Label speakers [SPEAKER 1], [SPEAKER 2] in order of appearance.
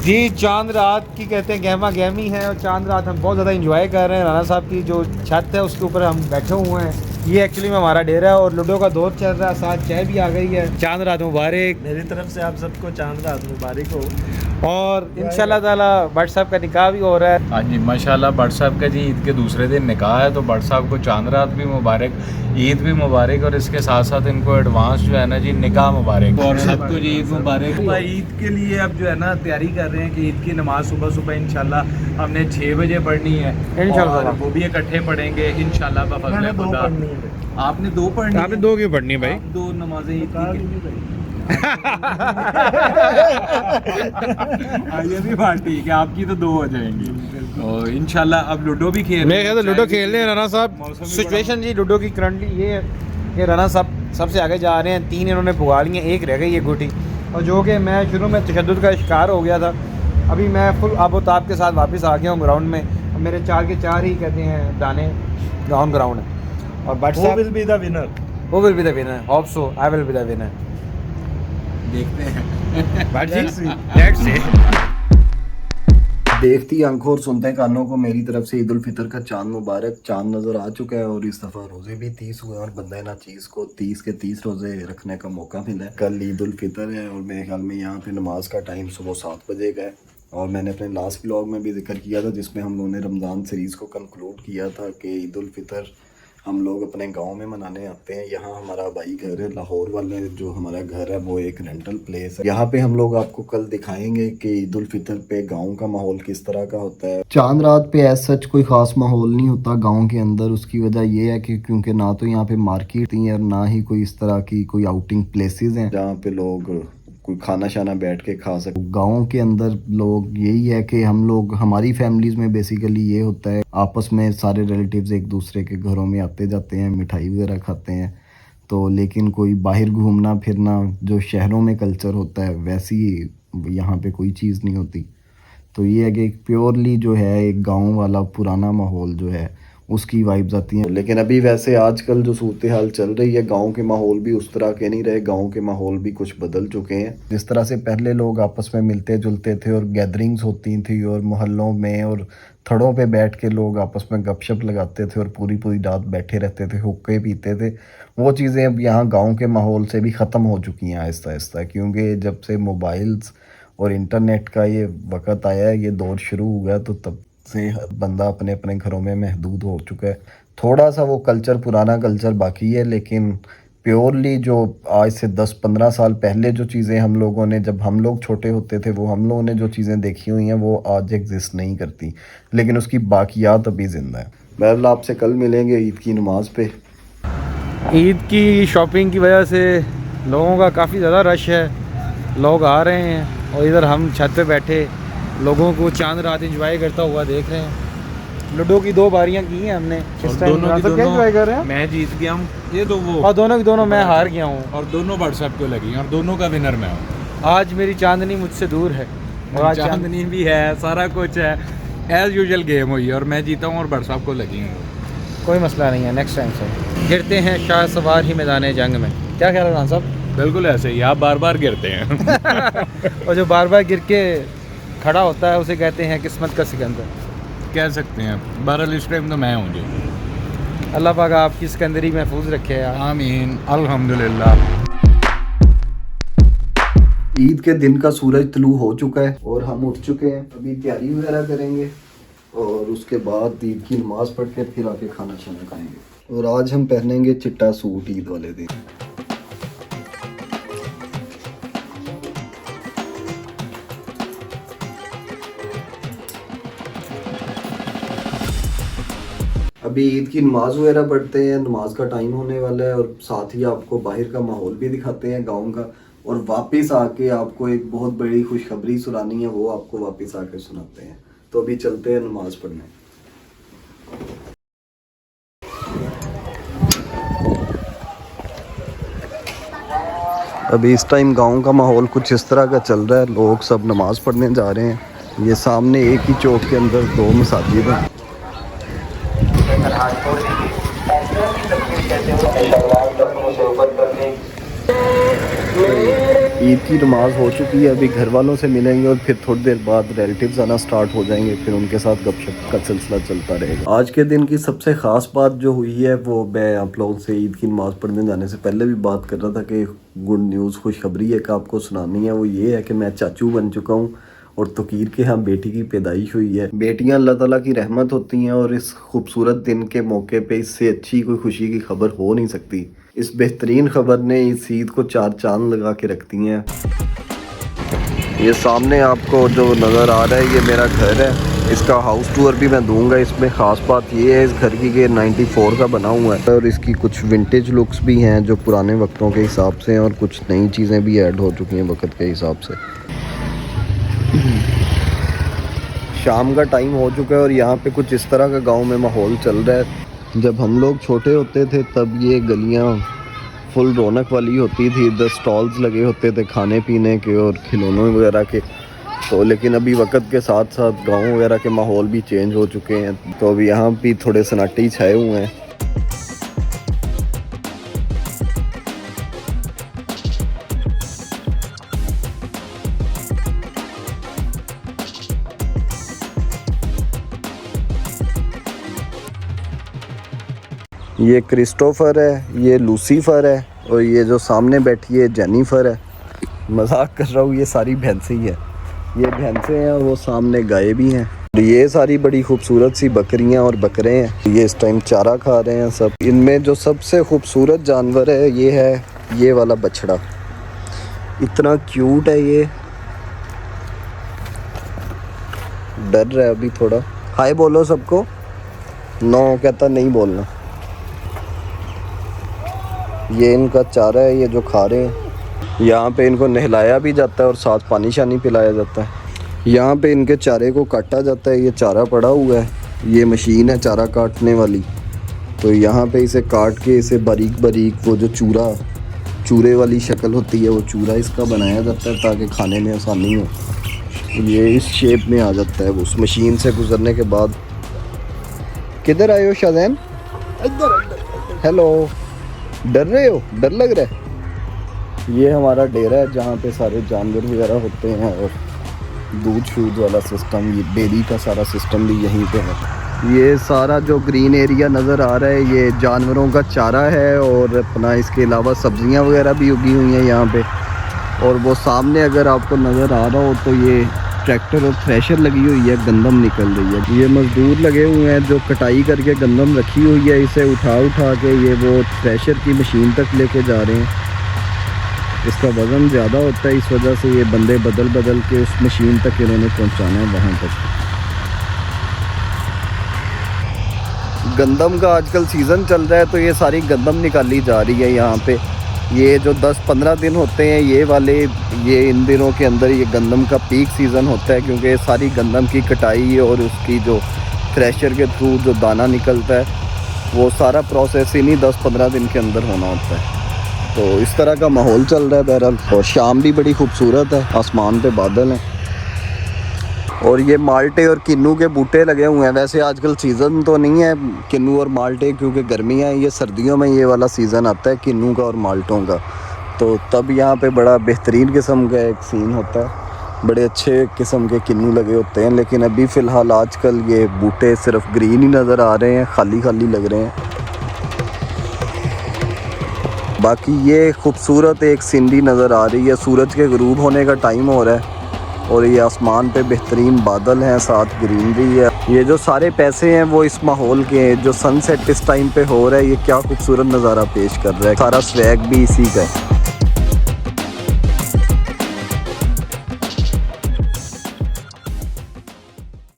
[SPEAKER 1] जी चांद रात की कहते हैं गहमा गहमी है और चांद रात हम बहुत ज़्यादा इंजॉय कर रहे हैं। राना साहब की जो छत है उसके ऊपर हम बैठे हुए हैं। ये एक्चुअली में हमारा डेरा है और लूडो का दौर चल रहा है, साथ चाय भी आ गई है। चांद रात मुबारक
[SPEAKER 2] मेरी तरफ से आप सबको चांद रात मुबारक हो।
[SPEAKER 1] और इंशाल्लाह ताला भट्ट साहब का निकाह भी हो रहा है।
[SPEAKER 3] हाँ जी माशाल्लाह भट्ट साहब का जी ईद के दूसरे दिन निकाह है, तो भट्ट साहब को चांद रात भी मुबारक, ईद भी मुबारक और इसके साथ साथ इनको एडवांस जो है ना जी निकाह मुबारक और सबको जी ईद मुबारक। ईद के लिए अब जो है ना तैयारी कर रहे हैं कि ईद की नमाज सुबह सुबह इंशाल्लाह हमने 6 बजे पढ़नी है
[SPEAKER 1] इंशाल्लाह,
[SPEAKER 3] वो भी इकट्ठे पढ़ेंगे इंशाल्लाह बफज़ल खुदा। आपने 2 पढ़नी,
[SPEAKER 1] आपने 2 क्यों पढ़नी है भाई?
[SPEAKER 3] 2 नमाजें ईद की। ये भी बात ठीक है, आपकी तो 2 हो जाएंगी और इंशाल्लाह अब लूडो भी खेल,
[SPEAKER 1] मेरे ख्याल से लूडो खेल रहे हैं राना साहब। सिचुएशन जी लूडो की करंटली ये है कि राना साहब सबसे आगे जा रहे हैं, 3 इन्होंने पुगा लिए, 1 रह गई है गुटी, और जो कि मैं शुरू में तशद्दुद का शिकार हो गया था। अभी मैं फुल आबोताब के साथ वापस आ गया हूँ ग्राउंड में। अब मेरे 4 के 4 ही कहते हैं दाने ग्राउंड है। और भट्ट साहब
[SPEAKER 2] विल बी द विनर,
[SPEAKER 1] वो will be the winner, hope so I will be the winner.
[SPEAKER 3] देखते हैं
[SPEAKER 1] भट्ट जी लेट्स सी।
[SPEAKER 4] देखती आंखों और सुनते कानों को मेरी तरफ से ईद उल फितर का चांद मुबारक। चांद नज़र आ चुका है और इस दफ़ा रोज़े भी 30 हुए और बंदा ना चीज़ को 30 के 30 रोज़े रखने का मौका मिला है। कल ईद उल फितर है और मेरे ख्याल में यहाँ पे नमाज का टाइम सुबह 7 बजे का है। और मैंने अपने लास्ट व्लॉग में भी जिक्र किया था जिसमें हम लोगों ने रमज़ान सीरीज़ को कंक्लूड किया था कि ईद उल फितर हम लोग अपने गांव में मनाने आते हैं। यहाँ हमारा भाई घर है, लाहौर वाले जो हमारा घर है वो एक रेंटल प्लेस है। यहाँ पे हम लोग आपको कल दिखाएंगे कि ईद उल फितर पे गांव का माहौल किस तरह का होता है। चांद रात पे ऐसा सच कोई ख़ास माहौल नहीं होता गांव के अंदर। उसकी वजह ये है कि क्योंकि ना तो यहाँ पे मार्केट है और ना ही कोई इस तरह की कोई आउटिंग प्लेसेस हैं जहाँ पे लोग कोई खाना शाना बैठ के खा सके। गाँव के अंदर लोग यही है कि हम लोग हमारी फैमिलीज़ में बेसिकली ये होता है आपस में सारे रिलेटिव्स एक दूसरे के घरों में आते जाते हैं, मिठाई वगैरह खाते हैं। तो लेकिन कोई बाहर घूमना फिरना जो शहरों में कल्चर होता है वैसी यहाँ पे कोई चीज़ नहीं होती। तो ये है कि एक प्योरली जो है एक गाँव वाला पुराना माहौल जो है उसकी वाइब्स आती हैं। लेकिन अभी वैसे आजकल जो सूरत हाल चल रही है गांव के माहौल भी उस तरह के नहीं रहे। गांव के माहौल भी कुछ बदल चुके हैं। जिस तरह से पहले लोग आपस में मिलते जुलते थे और गैदरिंग्स होती थी और मोहल्लों में और थड़ों पे बैठ के लोग आपस में गपशप लगाते थे और पूरी पूरी रात बैठे रहते थे, हुक्के पीते थे, वो चीज़ें अब यहाँ गाँव के माहौल से भी ख़त्म हो चुकी हैं आहिस्ता आहिस्ता। क्योंकि जब से मोबाइल्स और इंटरनेट का ये वक़्त आया है, ये दौर शुरू हुआ, तो तब से बंदा अपने अपने घरों में महदूद हो चुका है। थोड़ा सा वो कल्चर पुराना कल्चर बाकी है, लेकिन प्योरली जो आज से 10-15 साल पहले जो चीज़ें हम लोगों ने जब हम लोग छोटे होते थे वो हम लोगों ने जो चीज़ें देखी हुई हैं वो आज एग्जिस्ट नहीं करती, लेकिन उसकी बाकियात अभी ज़िंदा है। बहरहाल आपसे कल मिलेंगे ईद की नमाज पे।
[SPEAKER 1] ईद की शॉपिंग की वजह से लोगों का काफ़ी ज़्यादा रश है, लोग आ रहे हैं और इधर हम छत पे बैठे लोगों को चांद रात एंजॉय करता हुआ देख रहे हैं। लूडो की 2 बारियां की हैं हमने। किस टाइम क्या एंजॉय कर रहे हैं?
[SPEAKER 3] मैं जीत गया हूँ, ये तो वो
[SPEAKER 1] और दोनों की दोनों मैं हार गया हूँ
[SPEAKER 3] और दोनों व्हाट्सएप को लगी और दोनों का विनर मैं हूँ।
[SPEAKER 1] आज मेरी चांदनी मुझसे दूर है और आज
[SPEAKER 3] चांदनी भी है, सारा कुछ है, एज यूजुअल गेम हुई और मैं जीता हूँ और व्हाट्सएप को लगी हूँ।
[SPEAKER 1] कोई मसला नहीं है, नेक्स्ट टाइम से गिरते हैं शाह सवार ही मैदान जंग में। क्या ख्याल है राना साहब?
[SPEAKER 3] बिल्कुल ऐसे ही, आप बार बार गिरते हैं
[SPEAKER 1] और जो बार बार गिर के खड़ा होता है उसे कहते हैं किस्मत का सिकंदर।
[SPEAKER 3] कह सकते हैं। बहरहाल इस टाइम तो मैं हूँ जी।
[SPEAKER 1] अल्लाह पाक आपकी सिकंदरी महफूज रखे यार।
[SPEAKER 3] आमीन अल्हम्दुलिल्लाह।
[SPEAKER 4] ईद के दिन का सूरज तुलू हो चुका है और हम उठ चुके हैं। अभी तैयारी वगैरह करेंगे और उसके बाद ईद की नमाज़ पढ़ के फिर आके खाना शाना खाएंगे। और आज हम पहनेंगे चिट्टा सूट ईद वाले दिन। अभी ईद की नमाज वगैरह पढ़ते हैं, नमाज का टाइम होने वाला है और साथ ही आपको बाहर का माहौल भी दिखाते हैं गांव का। और वापस आके आपको एक बहुत बड़ी खुशखबरी सुनानी है, वो आपको वापस आके सुनाते हैं। तो अभी चलते हैं नमाज पढ़ने। अभी इस टाइम गांव का माहौल कुछ इस तरह का चल रहा है। लोग सब नमाज पढ़ने जा रहे हैं। ये सामने एक ही चौक के अंदर 2 मसाजिद हैं। ईद की नमाज हो चुकी है, अभी घर वालों से मिलेंगे और फिर थोड़ी देर बाद रिलेटिव्स आना स्टार्ट हो जाएंगे, फिर उनके साथ गपशप का सिलसिला चलता रहेगा। आज के दिन की सबसे ख़ास बात जो हुई है वो मैं आप लोगों से ईद की नमाज़ पढ़ने जाने से पहले भी बात कर रहा था कि गुड न्यूज़, खुशखबरी है कि आपको सुनानी है। वो ये है कि मैं चाचू बन चुका हूँ और तोकीर के यहाँ बेटी की पैदाइश हुई है। बेटियाँ अल्लाह ताला की रहमत होती हैं और इस खूबसूरत दिन के मौके पे इससे अच्छी कोई खुशी की खबर हो नहीं सकती। इस बेहतरीन खबर ने इस ईद को चार चांद लगा के रखती हैं। ये सामने आपको जो नज़र आ रहा है ये मेरा घर है, इसका हाउस टूर भी मैं दूंगा। इसमें ख़ास बात ये है इस घर की कि 94 का बना हुआ है और इसकी कुछ विंटेज लुक्स भी हैं जो पुराने वक्तों के हिसाब से हैं और कुछ नई चीज़ें भी ऐड हो चुकी हैं वक्त के हिसाब से। शाम का टाइम हो चुका है और यहाँ पे कुछ इस तरह का गांव में माहौल चल रहा है। जब हम लोग छोटे होते थे तब ये गलियाँ फुल रौनक वाली होती थी, इधर स्टॉल्स लगे होते थे खाने पीने के और खिलौनों वगैरह के। तो लेकिन अभी वक्त के साथ साथ गांव वगैरह के माहौल भी चेंज हो चुके हैं, तो अभी यहाँ भी थोड़े सन्नाटे छाए हुए हैं। ये क्रिस्टोफर है, ये लूसीफर है और ये जो सामने बैठी है जेनिफर है। मजाक कर रहा हूँ, ये सारी भैंसें ही है, ये भैंसें हैं और वो सामने गाय भी हैं। ये सारी बड़ी खूबसूरत सी बकरियां और बकरे हैं, ये इस टाइम चारा खा रहे हैं सब। इनमें जो सबसे खूबसूरत जानवर है ये है ये वाला बछड़ा, इतना क्यूट है ये। डर रहा है अभी थोड़ा। हाय बोलो सबको। नो कहता नहीं बोलना। ये इनका चारा है, ये जो खा रहे हैं। यहाँ पे इनको नहलाया भी जाता है और साथ पानी शानी पिलाया जाता है। यहाँ पे इनके चारे को काटा जाता है, ये चारा पड़ा हुआ है, ये मशीन है चारा काटने वाली। तो यहाँ पे इसे काट के इसे बारीक बारीक वो जो चूरे वाली शक्ल होती है वो चूरा इसका बनाया जाता है ताकि खाने में आसानी हो। ये इस शेप में आ जाता है उस मशीन से गुजरने के बाद। किधर आए हो शादैन? हेलो, डर रहे हो? डर लग रहा है? ये हमारा डेरा है जहाँ पे सारे जानवर वगैरह होते हैं और दूध शूध वाला सिस्टम, ये डेयरी का सारा सिस्टम भी यहीं पे है। ये सारा जो ग्रीन एरिया नज़र आ रहा है ये जानवरों का चारा है और अपना इसके अलावा सब्जियां वगैरह भी उगी हुई हैं यहाँ पे। और वो सामने अगर आपको नज़र आ रहा हो तो ये ट्रैक्टर और थ्रेशर लगी हुई है, गंदम निकल रही है। ये मज़दूर लगे हुए हैं जो कटाई करके गंदम रखी हुई है, इसे उठा के ये वो थ्रेशर की मशीन तक लेके जा रहे हैं। इसका वज़न ज़्यादा होता है, इस वजह से ये बंदे बदल के उस मशीन तक इन्होंने पहुंचाना है वहाँ तक। गंदम का आजकल सीज़न चल रहा है तो ये सारी गंदम निकाली जा रही है यहाँ पे। ये जो 10-15 दिन होते हैं ये वाले, ये इन दिनों के अंदर ये गंदम का पीक सीज़न होता है क्योंकि सारी गंदम की कटाई और उसकी जो थ्रेशर के थ्रू जो दाना निकलता है वो सारा प्रोसेस इन्हीं 10-15 दिन के अंदर होना होता है। तो इस तरह का माहौल चल रहा है बहरहाल। और शाम भी बड़ी खूबसूरत है, आसमान पे बादल हैं और ये माल्टे और किन्नू के बूटे लगे हुए हैं। वैसे आजकल सीज़न तो नहीं है किन्नू और माल्टे क्योंकि गर्मियाँ हैं, ये सर्दियों में ये वाला सीज़न आता है किन्नू का और माल्टों का। तो तब यहाँ पे बड़ा बेहतरीन किस्म का एक सीन होता है, बड़े अच्छे किस्म के किन्नू लगे होते हैं। लेकिन अभी फ़िलहाल आजकल ये बूटे सिर्फ ग्रीन ही नज़र आ रहे हैं, खाली खाली लग रहे हैं। बाकी ये खूबसूरत एक सीनरी नज़र आ रही है। सूरज के ग़रूब होने का टाइम हो रहा है और ये आसमान पे बेहतरीन बादल हैं, साथ ग्रीनरी है। ये जो सारे पैसे हैं वो इस माहौल के हैं। जो सनसेट इस टाइम पे हो रहा है ये क्या खूबसूरत नज़ारा पेश कर रहा है। सारा स्वैग भी इसी का है।